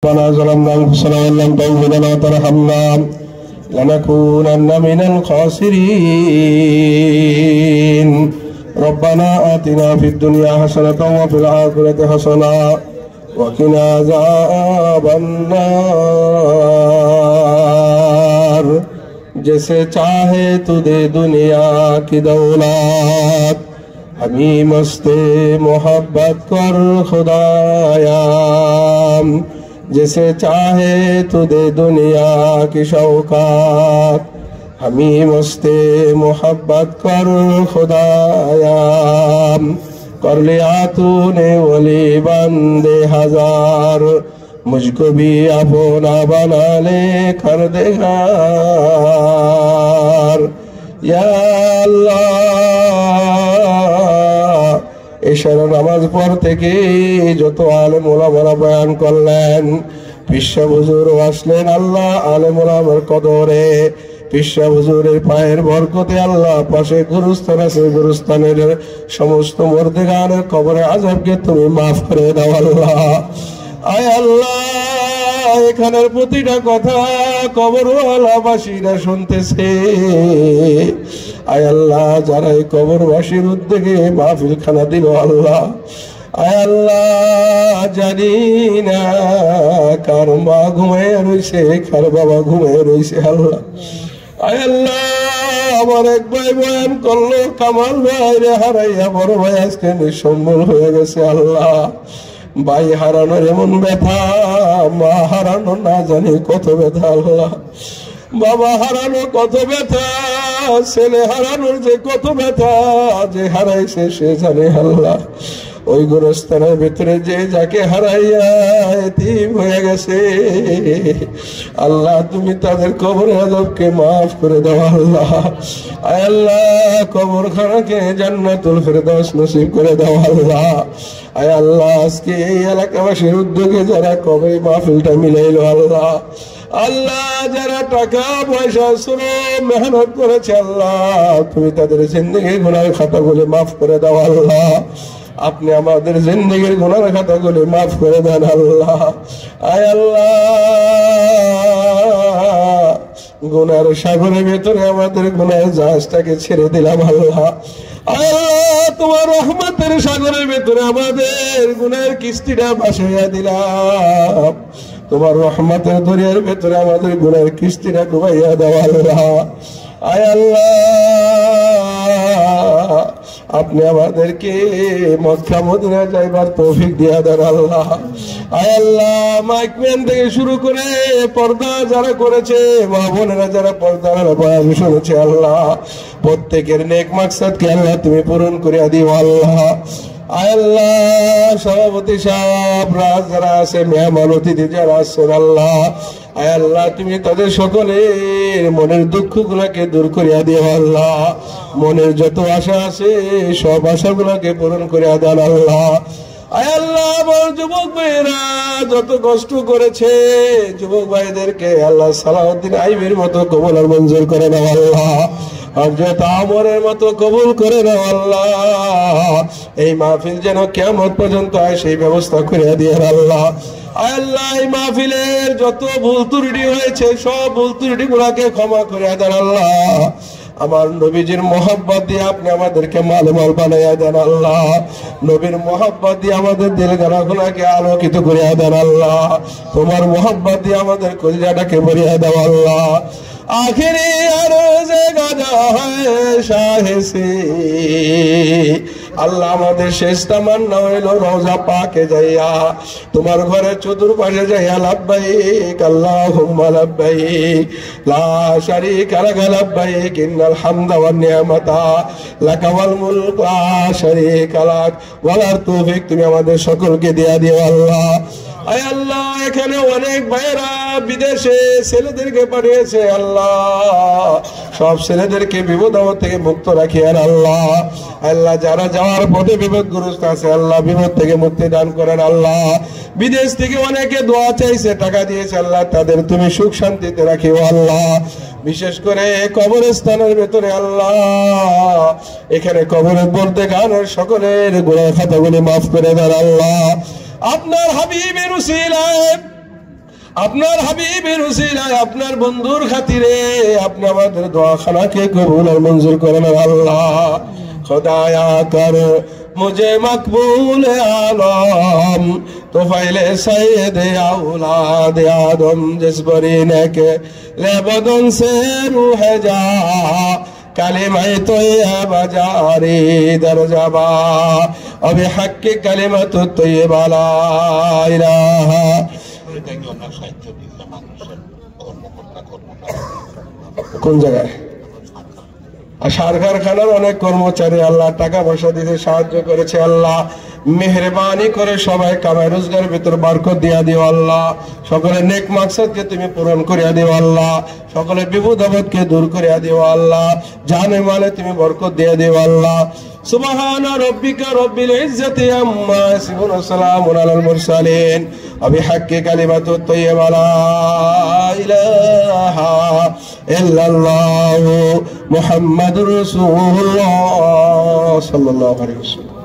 ربنا ظلمنا أنفسنا وإن لم تغفر لنا وترحمنا لنكونن من الخاسرين. ربنا آتنا في الدنيا حسنة وفي الآخرة حسنة وقنا عذاب النار. जैसे चाहे तू दे दुनिया की दौलत, हमी मस्ते मोहब्बत कर खुदाया. जैसे चाहे तू दे दुनिया की शौकत, हमी मस्ते मोहब्बत कर खुदाया. कर लिया तूने वली बंदे हजार, मुझको भी अपना बना ले कर देगार. या अल्लाह এশারা নামাজ পড়তে কি যত আলেম ওলামারা বয়ান করলেন, পিসা হুজুর আসলেন আল্লাহ আলেম ওলামার কদরে. পিসা হুজুরের পায়ের বরকতে আল্লাহ পাশে গুরুস্থান আছে, গুরুস্থানের সমস্ত মুর্দেগানের কবরে আযাবকে তুমি মাফ করে দাও আল্লাহ. আয় আল্লাহ, এখানের প্রতিটা কথা কবরওয়ালাবাসীরা শুনতেছে. আয় আল্লাহ, যারা এই কবরবাসীর উদ্যোগে মাহফিল খানা দিল আল্লাহ, আয় আল্লাহ জানি না কার মা ঘুমায় রয়েছে, কার বাবা ঘুমায় রয়েছে আল্লাহ. আয় আল্লাহ, আমার এক ভাই বয়ান করলো, কামাল ভাই রে হারাইয়া বড় ভাই আজকে নিঃসম্বল হয়ে গেছে আল্লাহ. ভাই হারানোর এমন ব্যথা, মা হারানো না জানি কত ব্যথা আল্লাহ. বাবা হারানো কত ব্যথা, ছেলে হারানোর যে কত ব্যথা, যে হারাইছে সে জানে আল্লাহ. ওই গোরস্থানের ভিতরে যে যাকে হারাইয়া এতিম হয়ে গেছে আল্লাহ, তুমি তাদের কবর আযাবকে মাফ করে দাও আল্লাহ. আয় আল্লাহ, কবরখানাকে জান্নাতুল ফেরদাউস নসিব করে দাও আল্লাহ. আয় আল্লাহ, আজকে এই এলাকাবাসীর উদ্যোগে যারা কবে মাহফিলটা মিলাইলো আল্লাহ, আল্লাহ যারা টাকা পয়সা শ্রম মেহনত করেছে আল্লাহ, তুমি তাদের জিন্দেগির গুনাহের খাতাগুলি মাফ করে দাও আল্লাহ. আপনি আমাদের জিন্দেগির গুনাহের খাতাগুলি মাফ করে দেন আল্লাহ. আয় আল্লাহ, গুনার সাগরের ভেতরে আমাদের গুনাহের জাহাজটাকে ছেড়ে দিলাম আল্লাহ. আল্লাহ, তোমার রহমতের সাগরের ভেতরে আমাদের গুনাহের কিস্তিটা ভাসাইয়া দিলাম. তোমার রহমতের দরিয়ার ভেতরে আমাদের গুনাহের কিস্তিটা ডুবাইয়া দাও আল্লাহ. আয় আল্লাহ, আপনি আমাদেরকে মক্কা মদিনা যাইবার তৌফিক দিয়া দেন আল্লাহ. আয় আল্লাহ, মাইকম্যান থেকে শুরু করে পর্দা যারা করেছে, মা বোনেরা যারা পর্দা বয়ান শুনেছে আল্লাহ, প্রত্যেকের নেক মাকসাদকে আল্লাহ তুমি পূরণ করে দিও আল্লাহ. আয় আল্লাহ, সভাপতি সাহেব যারা আছে, মেহমান অতিথি যারা আছেন আল্লাহ, আয় আল্লাহ তুমি তাদের সকলের মনের দুঃখ গুলাকে দূর করিয়া দিও আল্লাহ. মনের যত আশা আছে সব আশাগুলাকে পূরণ করিয়া দেন আল্লাহ. আয় আল্লাহ, আমার যুবক ভাইয়েরা যত কষ্ট করেছে, যুবক ভাইদেরকে আল্লাহ সালাউদ্দিন আইবির মতো কবুল আর মঞ্জুর করে নাও আল্লাহ. হযরত আমরের মতো কবুল করে নাও আল্লাহ. এই মাহফিল যেন কিয়ামত পর্যন্ত হয় সেই ব্যবস্থা করে দিয়ে আল্লাহ. আয় আল্লাহ, এই মাহফিলের যত ভুল ত্রুটি হয়েছে সব ভুল ত্রুটি গুলাকে ক্ষমা করে দেন আল্লাহ. আমার নবীজির মোহাব্বত দিয়ে আপনি আমাদেরকে মালামাল বানাইয়া দেন আল্লাহ. নবীর মোহাব্বত দিয়ে আমাদের দিল গানাগুলাকে আলোকিত করিয়া দেন আল্লাহ. তোমার মোহাব্বত দিয়ে আমাদের কলিজাটাকে ভরিয়া দাও আল্লাহ. আখিরি আরজে গাজা হয় শাহেসে আল্লাহ, আমাদের শেষ তামান্না হইল রওজা পাকে যাইয়া তোমার ঘরে চতুর্পাশে যাইয়া লাব্বাইক আল্লাহুম্মা লাব্বাইক লা শারীকা লাক লাব্বাইক ইন্নাল হামদা ওয়ান নি'মাতা লাকা ওয়াল মুলক লা শারীকা লাক ওয়ালার তৌফিক তুমি আমাদের সকলকে দিয়া দিও আল্লাহ. আয় আল্লাহ, এখানে অনেক ভাইরা বিদেশে ছেলেদেরকে পাঠিয়েছে আল্লাহ, সব ছেলেদেরকে বিপদ থেকে মুক্ত রাখিয়েন আল্লাহ. আল্লাহ, যারা যাওয়ার পথে বিপদগ্রস্ত আছে আল্লাহ, বিপদ থেকে মুক্তি দান করেন আল্লাহ. বিদেশ থেকে অনেকে দোয়া চাইছে, টাকা দিয়েছে আল্লাহ, তাদের তুমি সুখ শান্তিতে রাখিও আল্লাহ. বিশেষ করে কবরস্থানের ভেতরে আল্লাহ, এখানে কবরের বলতে গানের সকলের গুনাহ খাতাগুলি মাফ করে দেন আল্লাহ. আপনার হাবিবের উসিলায় আপনার হাবিবের উসিলায় আপনার বন্ধুর খাতিরে আপনি আমাদের দোয়াখানাকে কবুল আর মঞ্জুর করেন আল্লাহ। खुदाया कर मुझे मकबूल आलम तो फैले सैयद औलाद आदम जिस बरीने के लेबदन से रूह जा कलिमा तो ये बजारी दरजबा अभी हक की कलिमा तो ये बाला इलाहा কোন জায়গায় সার কারখানার অনেক কর্মচারী আল্লাহ টাকা পয়সা দিতে সাহায্য করেছে আল্লাহ মেহেরবানি করে সবাই কামাই রোজগারের ভিতর বরকত দিয়া দিও আল্লাহ। সকলের নেক মাকসাদকে তুমি পূরণ করিয়া দিও আল্লাহ। সকলের বিপদ আপদকে দূর করিয়া দিও আল্লাহ। জানে মালে তুমি বরকত দিয়া দিও আল্লাহ। সুবহানা রাব্বিকা রব্বিল ইজ্জাতি আম্মা ইয়াসিফুন ওয়া সালামুন আলাল মুরসালিন ওয়া বিহাক্কি কালিমাতুত তাইয়্যিবা লা ইলাহা ইল্লাল্লাহু মুহাম্মাদুর রাসূলুল্লাহ সাল্লাল্লাহু আলাইহি ওয়াসাল্লাম।